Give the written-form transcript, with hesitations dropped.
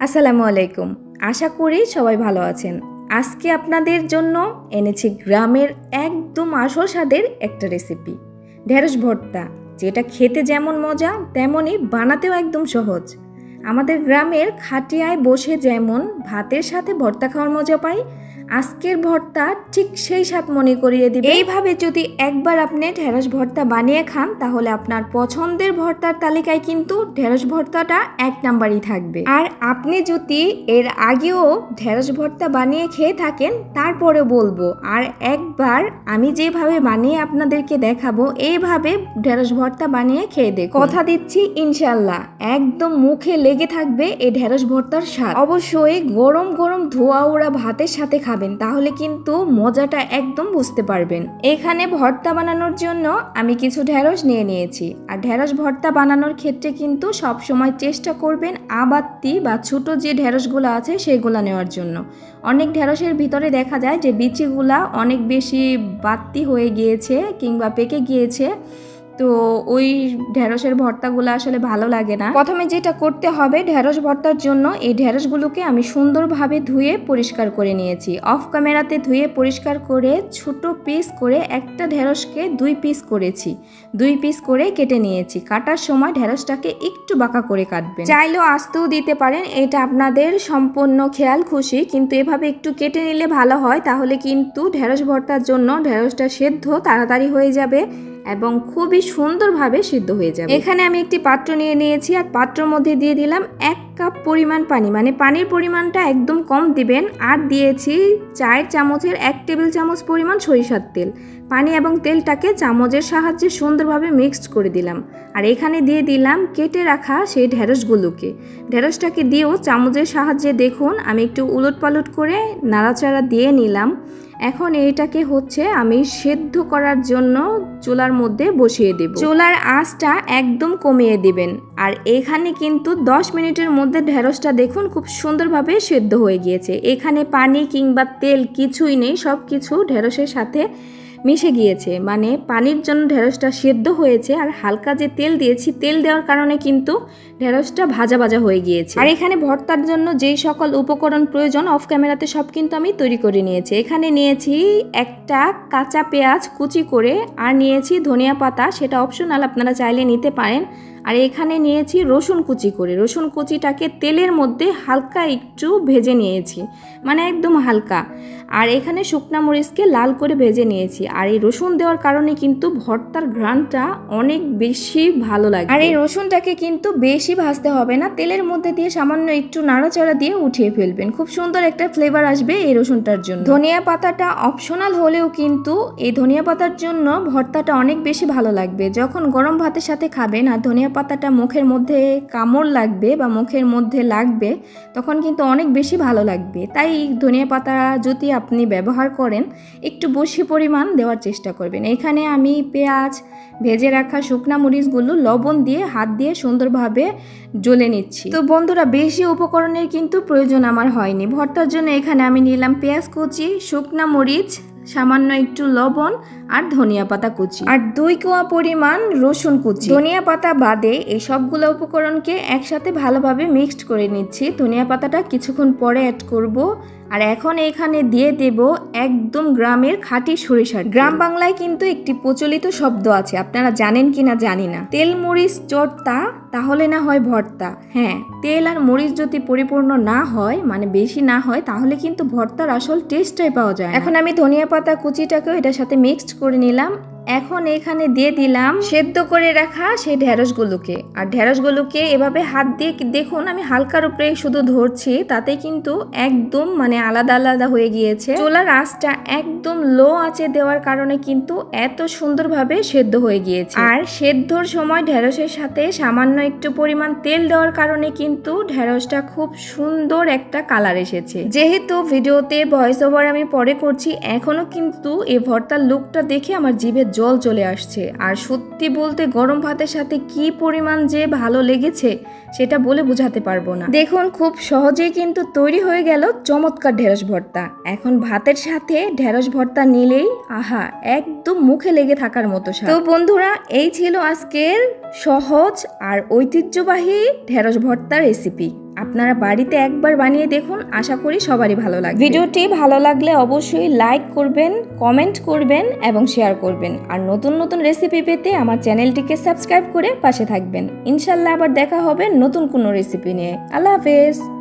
আসসালামু আলাইকুম। আশা করি সবাই ভালো আছেন। আজকে আপনাদের জন্য এনেছি গ্রামের একদম আসল স্বাদের একটা রেসিপি, ঢেঁড়স ভর্তা, যেটা খেতে যেমন মজা তেমনই বানাতেও একদম সহজ। আমাদের গ্রামের খাটিয়ায় বসে যেমন ভাতের সাথে ভর্তা খাওয়ার মজা পাই, আজকের ভর্তা ঠিক সেই স্বাদ মনে করিয়ে দিবে। এইভাবে যদি একবার আপনি ঢেঁড়স ভর্তা বানিয়ে খান তাহলে আপনার পছন্দের ভর্তার তালিকায় কিন্তু ঢেঁড়স ভর্তাটা এক নাম্বারই থাকবে। আর আপনি যদি এর আগেও ঢেঁড়স ভর্তা বানিয়ে খেয়ে থাকেন তারপরে বলবো আর একবার আমি যেভাবে বানিয়ে আপনাদেরকে দেখাবো এইভাবে ঢেঁড়স ভর্তা বানিয়ে খেয়ে দেখুন। কথা দিচ্ছি ইনশাল্লাহ একদম মুখে লেগে থাকবে এই ঢেঁড়স ভর্তার স্বাদ। অবশ্যই গরম গরম ধোয়া ওড়া ভাতের সাথে খাবেন, তাহলে কিন্তু মজাটা একদম বুঝতে পারবেন। এখানে ভর্তা বানানোর জন্য আমি কিছু ঢেঁড়স নিয়ে নিয়েছি। আর ঢেঁড়স ভর্তা বানানোর ক্ষেত্রে কিন্তু সব সময় চেষ্টা করবেন আবাত্তি বা ছোট যে ঢেঁড়সগুলো আছে সেগুলো নেওয়ার জন্য। অনেক ঢেঁড়সের ভিতরে দেখা যায় যে বিচিগুলা অনেক বেশি বাত্তি হয়ে গিয়েছে কিংবা পেকে গিয়েছে, তো ওই ঢেঁড়সের ভর্তাগুলো আসলে ভালো লাগে না। প্রথমে যেটা করতে হবে, ঢেঁড়স ভর্তার জন্য এই ঢেঁড়সগুলোকে আমি সুন্দরভাবে ধুয়ে পরিষ্কার করে নিয়েছি। অফ ক্যামেরাতে ধুয়ে পরিষ্কার করে ছোট পিস করে একটা ঢেঁড়সকে 2 পিস করেছি, 2 পিস করে কেটে নিয়েছি। কাটার সময় ঢেঁড়সটাকে একটু বাঁকা করে কাটবেন, চাইলেও আস্তেও দিতে পারেন, এটা আপনাদের সম্পূর্ণ খেয়াল খুশি, কিন্তু এভাবে একটু কেটে নিলে ভালো হয়। তাহলে কিন্তু ঢেঁড়স ভর্তার জন্য ঢেঁড়সটা সেদ্ধ তাড়াতাড়ি হয়ে যাবে এবং খুবই সুন্দরভাবে সিদ্ধ হয়ে যাবে। এখানে আমি একটি পাত্র নিয়ে নিয়েছি আর পাত্রের মধ্যে দিয়ে দিলাম 1 কাপ পরিমাণ পানি, মানে পানির পরিমাণটা একদম কম দিবেন। আর দিয়েছি 4 চামচের 1 টেবিল চামচ পরিমাণ সরিষার তেল। পানি এবং তেলটাকে চামচের সাহায্যে সুন্দরভাবে মিক্সড করে দিলাম। আর এখানে দিয়ে দিলাম কেটে রাখা সেই ঢেঁড়সগুলোকে। ঢেঁড়সটাকে দিয়েও চামচের সাহায্যে দেখুন আমি একটু উলট পালট করে নাড়াচাড়া দিয়ে নিলাম। এখন এইটাকে আমি সেদ্ধ করার জন্য চুলার মধ্যে বসিয়ে দেব। চুলার আঁচটা একদম কমিয়ে দিবেন। আর এখানে কিন্তু 10 মিনিটের মধ্যে ঢেঁড়সটা দেখুন খুব সুন্দরভাবে সেদ্ধ হয়ে গিয়েছে। এখানে পানি কিংবা তেল কিছুই নেই, সব কিছু ঢেঁড়সের সাথে মিশে গিয়েছে, মানে পানির জন্য ঢেঁড়সটা সেদ্ধ হয়েছে। আর হালকা যে তেল দিয়েছি, তেল দেওয়ার কারণে কিন্তু ঢেঁড়সটা ভাজা ভাজা হয়ে গিয়েছে। আর এখানে ভর্তার জন্য যেই সকল উপকরণ প্রয়োজন অফ ক্যামেরাতে সব কিন্তু আমি তৈরি করে নিয়েছি। এখানে নিয়েছি একটা কাঁচা পেঁয়াজ কুচি করে, আর নিয়েছি ধনিয়া পাতা, সেটা অপশনাল, আপনারা চাইলে নিতে পারেন। আর এখানে নিয়েছি রসুন কুচি করে, রসুন কুচিটাকে তেলের মধ্যে হালকা একটু ভেজে নিয়েছি, মানে একদম হালকা। আর এখানে শুকনা মরিচকে লাল করে ভেজে নিয়েছি। আর এই রসুন দেওয়ার কারণে কিন্তু ভর্তার ঘ্রাণটা অনেক বেশি ভালো লাগে। আর এই রসুনটাকে কিন্তু বেশি ভাজতে হবে না, তেলের মধ্যে দিয়ে সামান্য একটু নাড়াচাড়া দিয়ে উঠিয়ে ফেলবেন, খুব সুন্দর একটা ফ্লেভার আসবে এই রসুনটার জন্য। ধনিয়া পাতাটা অপশনাল হলেও কিন্তু এই ধনিয়া পাতার জন্য ভর্তাটা অনেক বেশি ভালো লাগবে। যখন গরম ভাতের সাথে খাবেন আর ধনিয়া পাতাটা মুখের মধ্যে কামড় লাগবে বা মুখের মধ্যে লাগবে, তখন কিন্তু অনেক বেশি ভালো লাগবে। তাই ধনিয়া পাতা যদি আপনি ব্যবহার করেন একটু বেশি পরিমাণ দেওয়ার চেষ্টা করবেন। এখানে আমি পেঁয়াজ, ভেজে রাখা শুকনা মরিচগুলো লবণ দিয়ে হাত দিয়ে সুন্দরভাবে জ্বলে নিচ্ছি। তো বন্ধুরা, বেশি উপকরণের কিন্তু প্রয়োজন আমার হয়নি ভর্তার জন্য। এখানে আমি নিলাম পেঁয়াজ কুচি, শুকনা মরিচ, সামান্য একটু লবণ আর ধনিয়া পাতা কুচি, আর 2 কোয়া পরিমাণ রসুন কুচি। ধনিয়া পাতা বাদে এই সবগুলো উপকরণকে একসাথে ভালোভাবে মিক্সড করে নিচ্ছি। ধনিয়া পাতাটা কিছুক্ষণ পরে অ্যাড করব। আর এখন এখানে দিয়ে দেব একদম গ্রামের খাঁটি সরিষার। গ্রাম বাংলায় কিন্তু একটি প্রচলিত শব্দ আছে, আপনারা জানেন কিনা জানি না, তেল মরিচ চটতা তাহলে না হয় ভর্তা। হ্যাঁ, তেল আর মরিচ যদি পরিপূর্ণ না হয়, মানে বেশি না হয়, তাহলে কিন্তু ভর্তার আসল টেস্টটাই পাওয়া যায়। এখন আমি ধনিয়া পাতা কুচিটাকেও এটার সাথে মিক্সড করে নিলাম। এখন এখানে দিয়ে দিলাম সেদ্ধ করে রাখা সেই ঢেঁড়সগুলোকে। আর ঢেঁড়সগুলোকে এভাবে হাত দিয়ে দেখুন আমি হালকার উপরে শুধু ধরছি, তাতে কিন্তু একদম মানে আলাদা আলাদা হয়ে গিয়েছে। চুলার আঁচটা একদম লো আঁচে দেওয়ার কারণে কিন্তু এত সুন্দরভাবে সেদ্ধ হয়ে গিয়েছে। আর সেদ্ধর সময় ঢেঁড়সের সাথে সামান্য একটু পরিমাণ তেল দেওয়ার কারণে কিন্তু ঢেঁড়সটা খুব সুন্দর একটা কালার এসেছে। যেহেতু ভিডিওতে ভয়েস ওভার আমি পরে করছি, এখনো কিন্তু এই ভর্তার লুকটা দেখে আমার জিভে জল চলে আসছে। আর সত্যি বলতে গরম ভাতের সাথে কি পরিমাণ যে ভালো লেগেছে সেটা বলে বোঝাতে পারবো না। দেখুন খুব সহজেই কিন্তু তৈরি হয়ে গেল চমৎকার ঢেঁড়স ভর্তা। এখন ভাতের সাথে ঢেঁড়স ভর্তা নিলেই আহা, একদম মুখে লেগে থাকার মতো স্বাদ। তো বন্ধুরা, এই ছিল আজকের সহজ আর ঐতিহ্যবাহী ঢেঁড়স ভর্তা রেসিপি। আপনারা বাড়িতে একবার বানিয়ে দেখুন, আশা করি সবারই ভালো লাগবে। ভিডিওটি ভালো লাগলে অবশ্যই লাইক করবেন, কমেন্ট করবেন এবং শেয়ার করবেন। আর নতুন নতুন রেসিপি পেতে আমার চ্যানেলটিকে সাবস্ক্রাইব করে পাশে থাকবেন। ইনশাল্লাহ আবার দেখা হবে নতুন কোনো রেসিপি নিয়ে। আল্লাহ হাফেজ।